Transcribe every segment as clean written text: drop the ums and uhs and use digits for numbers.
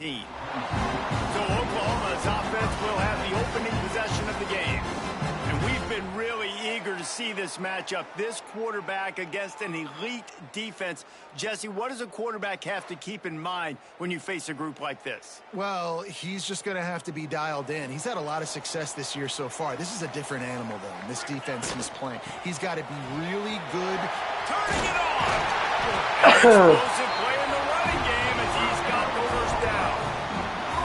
team. So Oklahoma's offense will have the opening possession of the game. And we've been really eager to see this matchup. This quarterback against an elite defense. Jesse, what does a quarterback have to keep in mind when you face a group like this? Well, he's just going to have to be dialed in. He's had a lot of success this year so far. This is a different animal, though, in this defense he's playing. He's got to be really good. Turning it on! Explosive play in the running game as he's got the first down.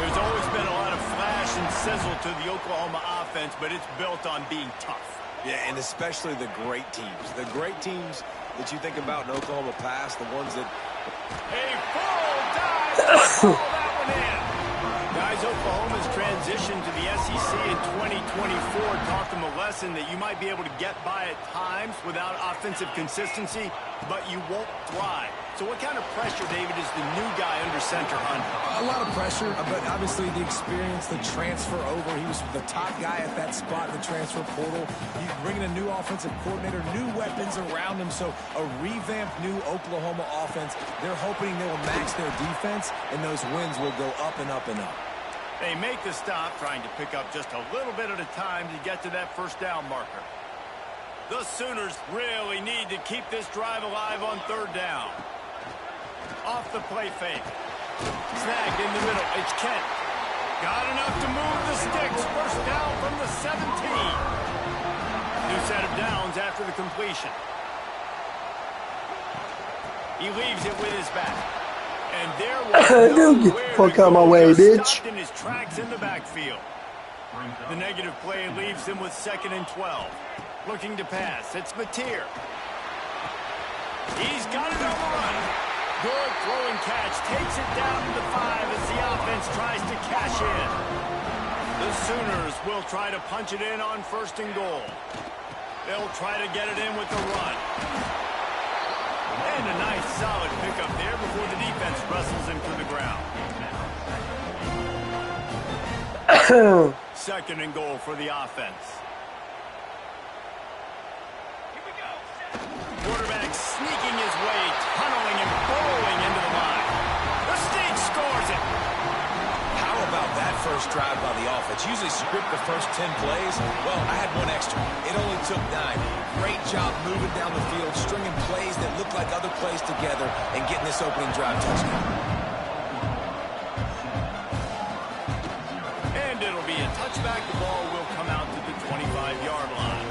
There's always been a lot of flash and sizzle to the Oklahoma offense, but it's built on being tough. Yeah, and especially the great teams. The great teams that you think about in Oklahoma past, the ones that... A full dive! Pull that one in. Guys, Oklahoma's transition to the SEC in 2024 taught them a lesson that you might be able to get by at times without offensive consistency, but you won't thrive. So what kind of pressure, David, is the new guy under center under? A lot of pressure, but obviously the experience, the transfer over. He was the top guy at that spot in the transfer portal. He's bringing a new offensive coordinator, new weapons around him. So a revamped new Oklahoma offense. They're hoping they will match their defense, and those wins will go up and up and up. They make the stop, trying to pick up just a little bit at a time to get to that first down marker. The Sooners really need to keep this drive alive on third down. Off the play fake. Snagged in the middle. It's Kent. Got enough to move the sticks. First down from the 17. New set of downs after the completion. He leaves it with his back. And there was get the fuck out of my way, bitch. In his tracks in the backfield. The negative play leaves him with 2nd and 12. Looking to pass. It's Mateer. He's got it on the run. Good throwing catch. Takes it down to 5 as the offense tries to cash in. The Sooners will try to punch it in on 1st and goal. They'll try to get it in with the run. And a nice solid pickup there before the defense wrestles him to the ground. 2nd and goal for the offense. Here we go. Quarterback sneaking his way, tunneling and bowling into the line. The State scores it. How about that first drive by the offense? Usually script the first 10 plays. Well, I had one extra. It only took 9. Great job moving down the field, stringing plays that look like other plays together, and getting this opening drive touchdown. And it'll be a touchback. The ball will come out to the 25-yard line.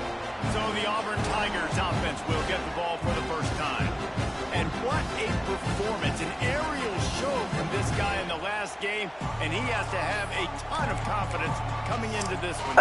So the Auburn Tigers offense will get the ball for the first time. And what a performance, an aerial show from this guy in the last game, and he has to have a ton of confidence coming into this one.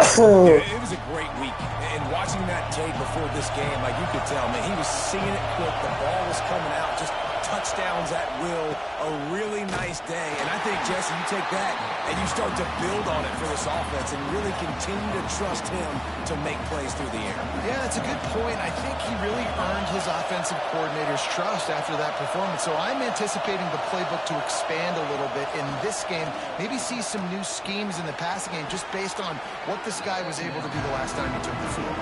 It was a great week, and watching that tape before this game, like you could tell, man, he was seeing it quick, the ball was coming out, just touchdowns at will, a really nice day. And I think, Jesse, you take that and you start to build on it for this offense and really continue to trust him to make plays through the air. Yeah, that's a good point. I think he really earned his offensive coordinator's trust after that performance. So I'm anticipating the playbook to expand a little bit in this game, maybe see some new schemes in the passing game just based on what this guy was able to do the last time he took the field.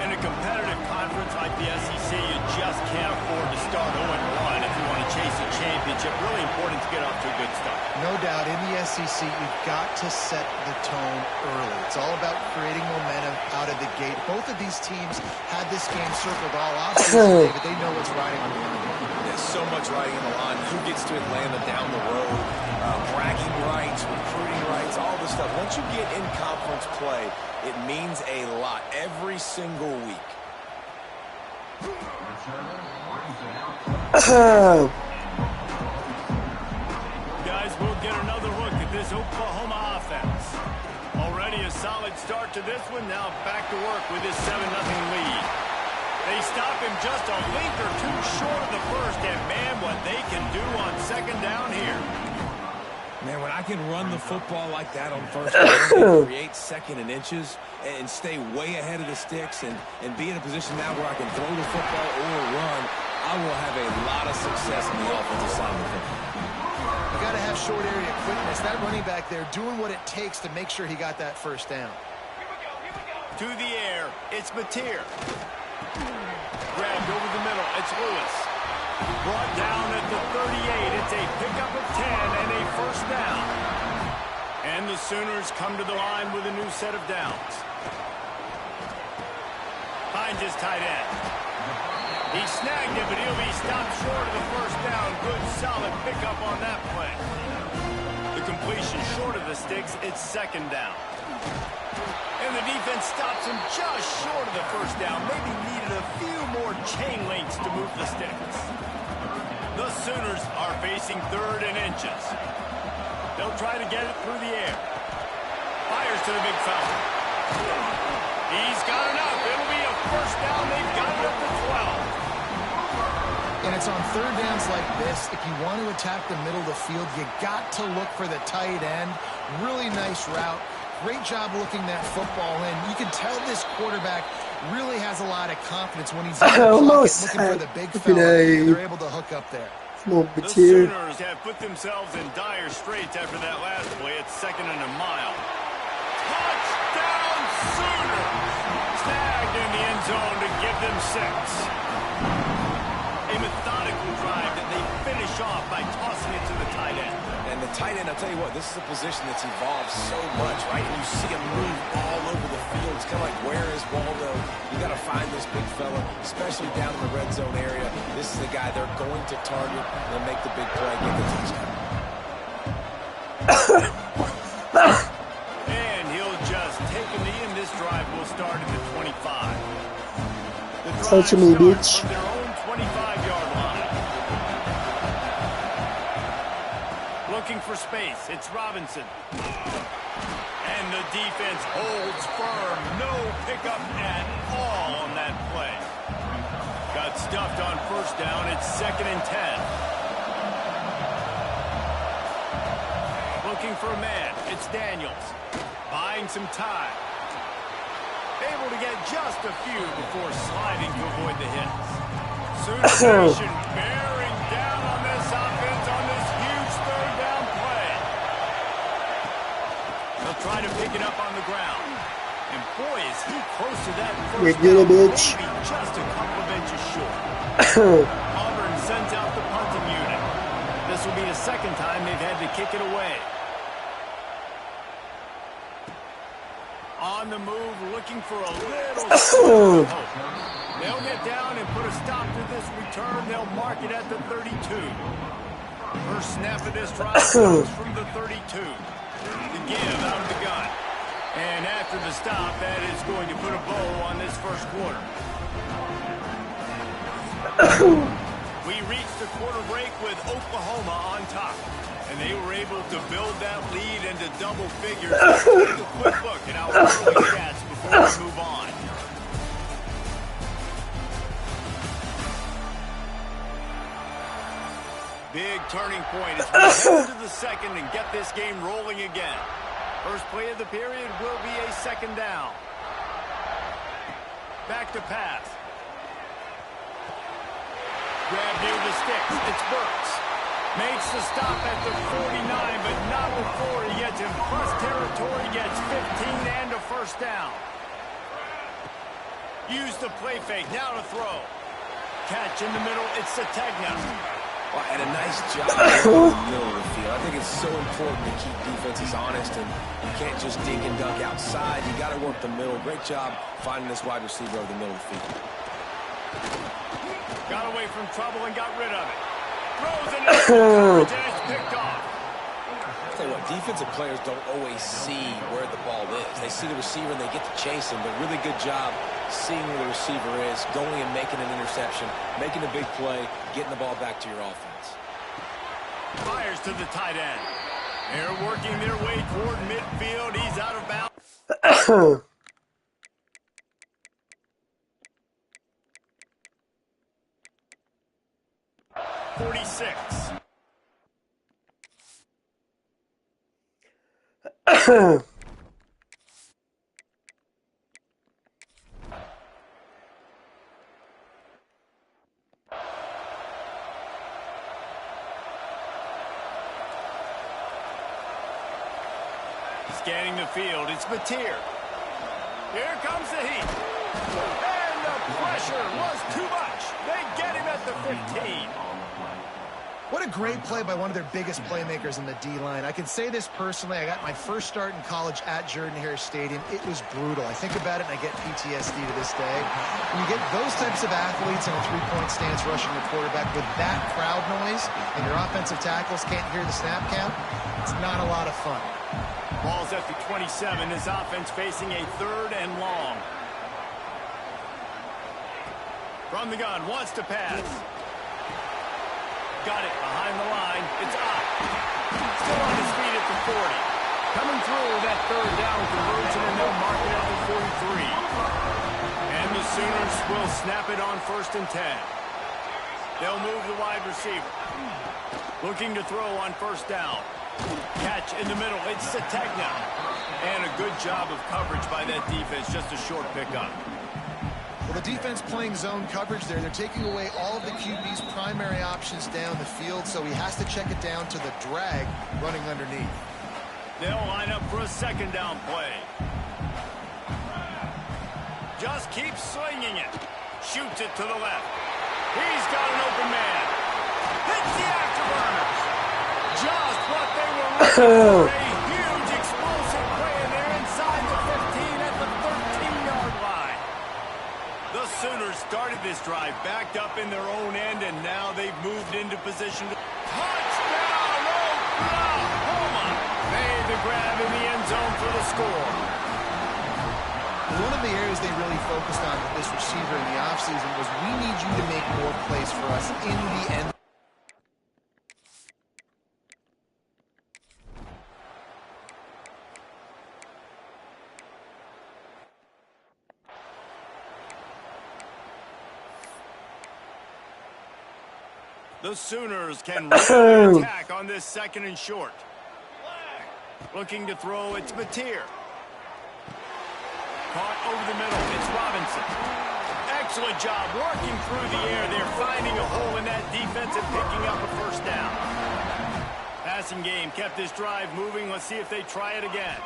In a competitive conference like the SEC, you just can't afford to start 0-1 if you want to chase a championship. Really important to get off to a good start. No doubt, in the SEC, you've got to set the tone early. It's all about creating momentum out of the gate. Both of these teams had this game circled all offseason, but they know what's riding on the line. There's so much riding on the line. Who gets to Atlanta down the road? Bragging rights, recruiting rights, all this stuff. Once you get in conference play, it means a lot every single week. Guys, we'll get another look at this start to this one. Now back to work with his 7-0 lead. They stop him just a length or two short of the first, and man, what they can do on second down here. Man, when I can run the football like that on first down, create second and inches, and stay way ahead of the sticks, and be in a position now where I can throw the football or run, I will have a lot of success on the offensive side of the football. You got to have short area quickness. That running back there doing what it takes to make sure he got that first down. To the air, it's Mateer. Grabbed over the middle, it's Lewis. Brought down at the 38. It's a pickup of 10 and a first down. And the Sooners come to the line with a new set of downs. Finds his tight end. He snagged it, but he'll be stopped short of the first down. Good, solid pickup on that play. The completion short of the sticks. It's second down. And the defense stops him just short of the first down. Maybe needed a few more chain links to move the sticks. The Sooners are facing third and inches. They'll try to get it through the air. Fires to the big fella. He's got enough. It'll be a first down. They've got it up to 12. And it's on third downs like this. If you want to attack the middle of the field, you got to look for the tight end. Really nice route. Great job looking that football in. You can tell this quarterback really has a lot of confidence when he's in the pocket looking for the big fella, and they're able to hook up there. The Sooners have put themselves in dire straits after that last play. It's second and a mile. Touchdown Sooners! Snagged in the end zone to give them 6. A methodical drive that they finish off by tossing it to the tight end. And the tight end, I'll tell you what, this is a position that's evolved so much, right? And you see him move all over the field. It's kind of like, where is Waldo? You got to find this big fella, especially down in the red zone area. This is the guy they're going to target and make the big play, get the touchdown. And he'll just take a knee, and this drive will start at the 25. The drive starts from their own 25-yard line. Looking for space. It's Robinson. And the defense holds firm. No pickup at all on that play. Got stuffed on first down. It's second and 10. Looking for a man. It's Daniels. Buying some time. Able to get just a few before sliding to avoid the hits. Sooner Nation bearing down on this offense on this huge third down play. They'll try to pick it up on the ground. And boy, is he close to that first down. Maybe just a couple of inches short. Auburn sends out the punting unit. This will be the second time they've had to kick it away. On the move, looking for a little hope. They'll get down and put a stop to this return. They'll mark it at the 32. First snap of this drive comes from the 32. The give out of the gun. And after the stop, that is going to put a bow on this first quarter. We reached the quarter break with Oklahoma on top. And they were able to build that lead into double figures. Let's take a quick look at our early stats before we move on. Big turning point as we head to the second and get this game rolling again. First play of the period will be a second down. Back to pass. Grab near the sticks. It's Burks. Makes the stop at the 49, but not before he gets in plus territory, gets 15 and a first down. Use the play fake, now to throw. Catch in the middle, it's Sategna. Well, and a nice job in the middle of the field. I think it's so important to keep defenses honest, and you can't just dink and dunk outside. You got to work the middle. Great job finding this wide receiver over the middle of the field. Got away from trouble and got rid of it. Throws it and it's picked off. I'll tell you what, defensive players don't always see where the ball is. They see the receiver and they get to chase him, but really good job seeing where the receiver is, going and making an interception, making a big play, getting the ball back to your offense. Fires to the tight end. They're working their way toward midfield. He's out of bounds. 46. Scanning the field, it's Mateer. Here comes the heat. And the pressure was too much. They get him at the 15. What a great play by one of their biggest playmakers in the D-line. I can say this personally. I got my first start in college at Jordan-Hare Stadium. It was brutal. I think about it and I get PTSD to this day. When you get those types of athletes in a three-point stance rushing the quarterback with that crowd noise and your offensive tackles can't hear the snap count, it's not a lot of fun. Ball's at the 27. His offense facing a 3rd and long. From the gun, wants to pass. Got it behind the line. It's up. Still on his feet at the 40. Coming through that 3rd down conversion, and they'll mark it at the 43. And the Sooners will snap it on 1st and 10. They'll move the wide receiver. Looking to throw on 1st down. Catch in the middle. It's Sategna. And a good job of coverage by that defense. Just a short pickup. Well, the defense playing zone coverage there. They're taking away all of the QB's primary options down the field, so he has to check it down to the drag running underneath. They'll line up for a 2nd down play. Just keeps slinging it. Shoots it to the left. He's got an open man. Hits the afterburners. Just what they were looking for. A huge explosive play in there inside the 15 at the 13-yard line. The Sooners started this drive backed up in their own end, and now they've moved into position. Touchdown, Oklahoma! Made the grab in the end zone for the score. One of the areas they really focused on with this receiver in the offseason was we need you to make more plays for us in the end. The Sooners can really attack on this 2nd and short. Looking to throw, it's Mateer. Caught over the middle, it's Robinson. Excellent job working through the air. They're finding a hole in that defense and picking up a 1st down. Passing game kept this drive moving. Let's see if they try it again.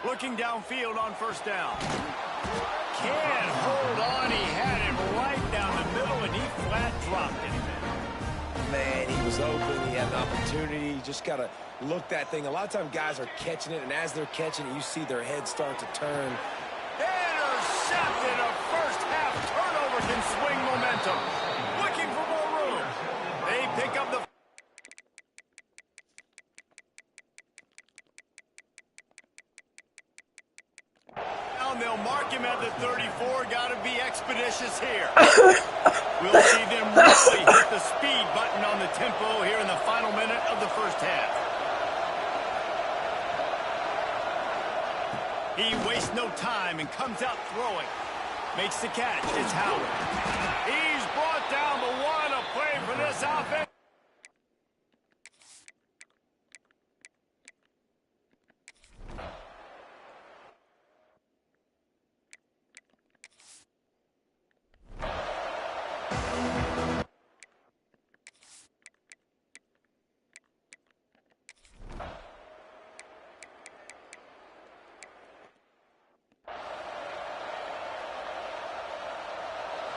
Looking downfield on 1st down. Can't hold on. He had it right down the middle, and he flat dropped it. Man, he was open. He had an opportunity. You just got to look that thing. A lot of times guys are catching it, and as they're catching it, you see their heads start to turn. Intercepted. A first-half turnover can swing momentum. Looking for more room. They pick up the... They'll mark him at the 34. Got to be expeditious here. We'll see them really hit the speed button on the tempo here in the final minute of the 1st half. He wastes no time and comes out throwing. Makes the catch. It's Howard. He's brought down, but what a play for this offense.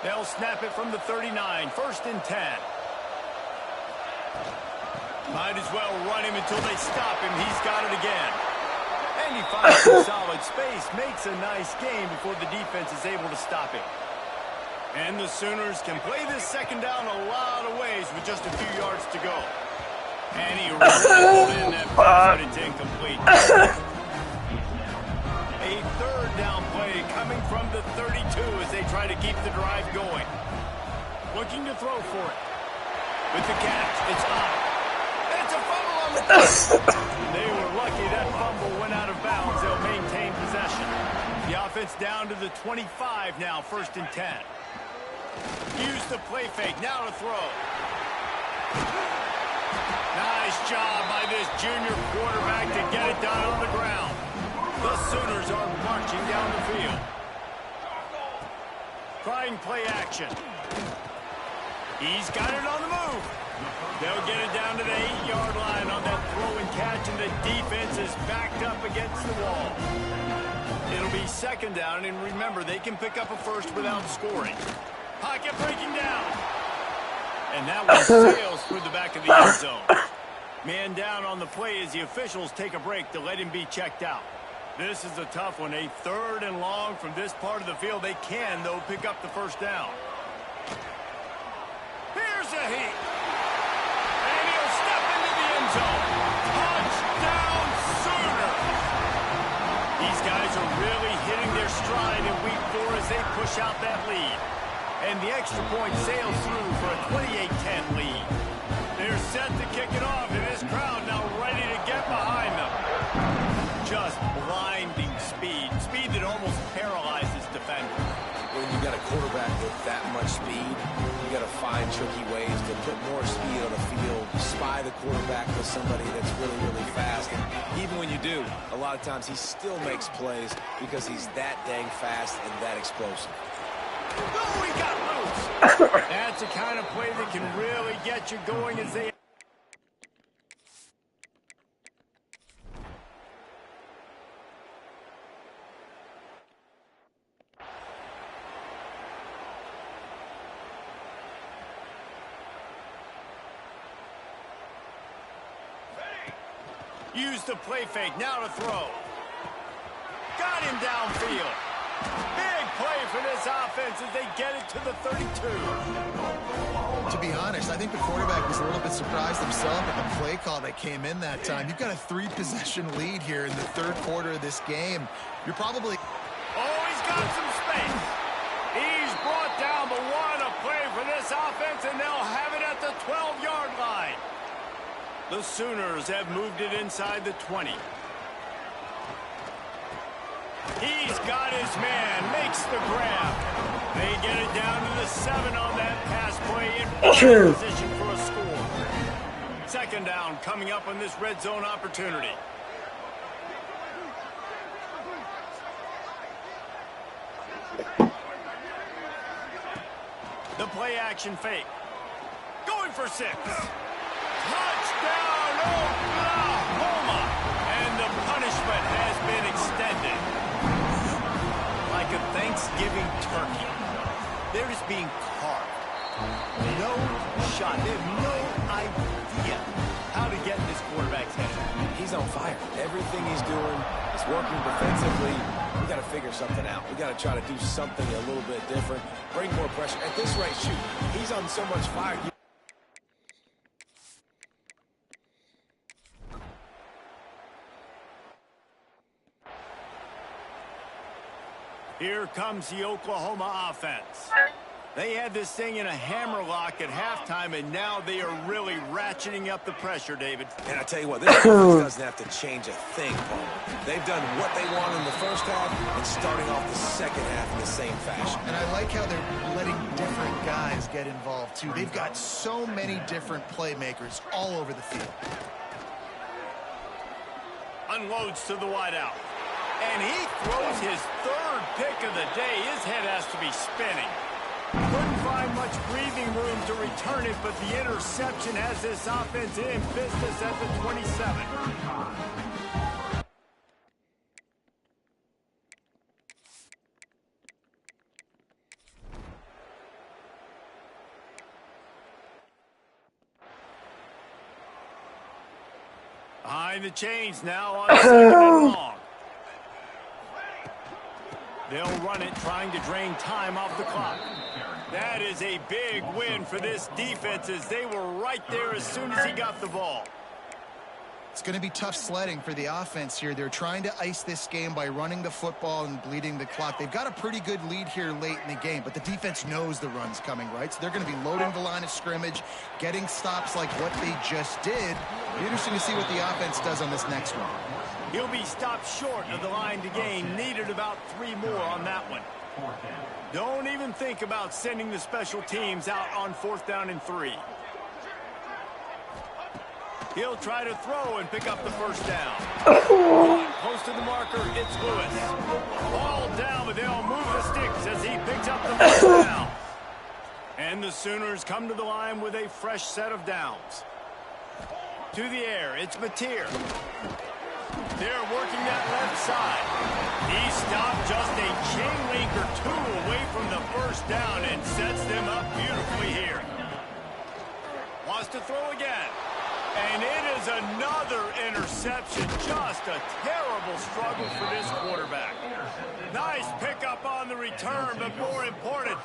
They'll snap it from the 39, 1st and 10. Might as well run him until they stop him. He's got it again. And he finds some solid space, makes a nice game before the defense is able to stop him. And the Sooners can play this 2nd down a lot of ways with just a few yards to go. And he really pulled in that pass, but it's incomplete. A 3rd down play coming from the 32 as they try to keep the drive going. Looking to throw for it. With the catch, it's up. It's a fumble on the They were lucky that fumble went out of bounds. They'll maintain possession. The offense down to the 25 now, 1st and 10. Use the play fake, now to throw. Nice job by this junior quarterback to get it done on the ground. The Sooners are marching down the field. Trying play action. He's got it on the move. They'll get it down to the 8-yard line on that throw and catch, and the defense is backed up against the wall. It'll be second down, and remember, they can pick up a first without scoring. Pocket breaking down. And that one sails through the back of the end zone. Man down on the play as the officials take a break to let him be checked out. This is a tough one. A 3rd and long from this part of the field. They can, though, pick up the first down. Here's a heat. And he'll step into the end zone. Touchdown, Sooners. These guys are really hitting their stride in week 4 as they push out that lead. And the extra point sails through for a 28-10 lead. They're set to kick it off, and this crowd now ready to get behind them. Just blinding speed. Speed that almost paralyzes defenders. When you got a quarterback with that much speed, you got to find tricky ways to put more speed on the field, spy the quarterback with somebody that's really, really fast. And even when you do, a lot of times he still makes plays because he's that dang fast and that explosive. Oh, he got loose. That's the kind of play that can really get you going as they... Use the play fake, now to throw. Got him downfield. Big play for this offense as they get it to the 32. To be honest, I think the quarterback was a little bit surprised himself at the play call that came in that time. You've got a 3-possession lead here in the 3rd quarter of this game. You're probably... Oh, he's got some space. He's brought down the one, a play for this offense, and they'll have it at the 12-yard line. The Sooners have moved it inside the 20. He's got his man, makes the grab. They get it down to the 7 on that pass play in position for a score. Second down coming up on this red zone opportunity. The play action fake. Going for 6. Touchdown, Oklahoma! And the punishment has been extended. Like a Thanksgiving turkey. They're just being carved. No shot. They have no idea how to get in this quarterback's head. He's on fire. Everything he's doing is working defensively. We got to figure something out. We got to try to do something a little bit different. Bring more pressure. At this rate, shoot. He's on so much fire. Here comes the Oklahoma offense. They had this thing in a hammerlock at halftime, and now they are really ratcheting up the pressure, David. And I tell you what, this offense doesn't have to change a thing, Paul. They've done what they want in the first half and starting off the second half in the same fashion. And I like how they're letting different guys get involved, too. They've got so many different playmakers all over the field. Unloads to the wideout. And he throws his 3rd pick of the day. His head has to be spinning. Couldn't find much breathing room to return it, but the interception has this offense in business at the 27. Behind the chains now on 2nd and long. They'll run it, trying to drain time off the clock. That is a big win for this defense as they were right there as soon as he got the ball. It's going to be tough sledding for the offense here. They're trying to ice this game by running the football and bleeding the clock. They've got a pretty good lead here late in the game, but the defense knows the run's coming, right? So they're going to be loading the line of scrimmage, getting stops like what they just did. It'll be interesting to see what the offense does on this next one. He'll be stopped short of the line to gain. Needed about 3 more on that one. Don't even think about sending the special teams out on 4th down and 3. He'll try to throw and pick up the first down. Close to the marker, it's Lewis. Ball down, but they'll move the sticks as he picks up the first down. And the Sooners come to the line with a fresh set of downs. To the air, it's Mateer. They're working that left side. He stopped just a chain link or two away from the first down and sets them up beautifully here. Wants to throw again. And it is another interception. Just a terrible struggle for this quarterback. Nice pickup on the return, but more important,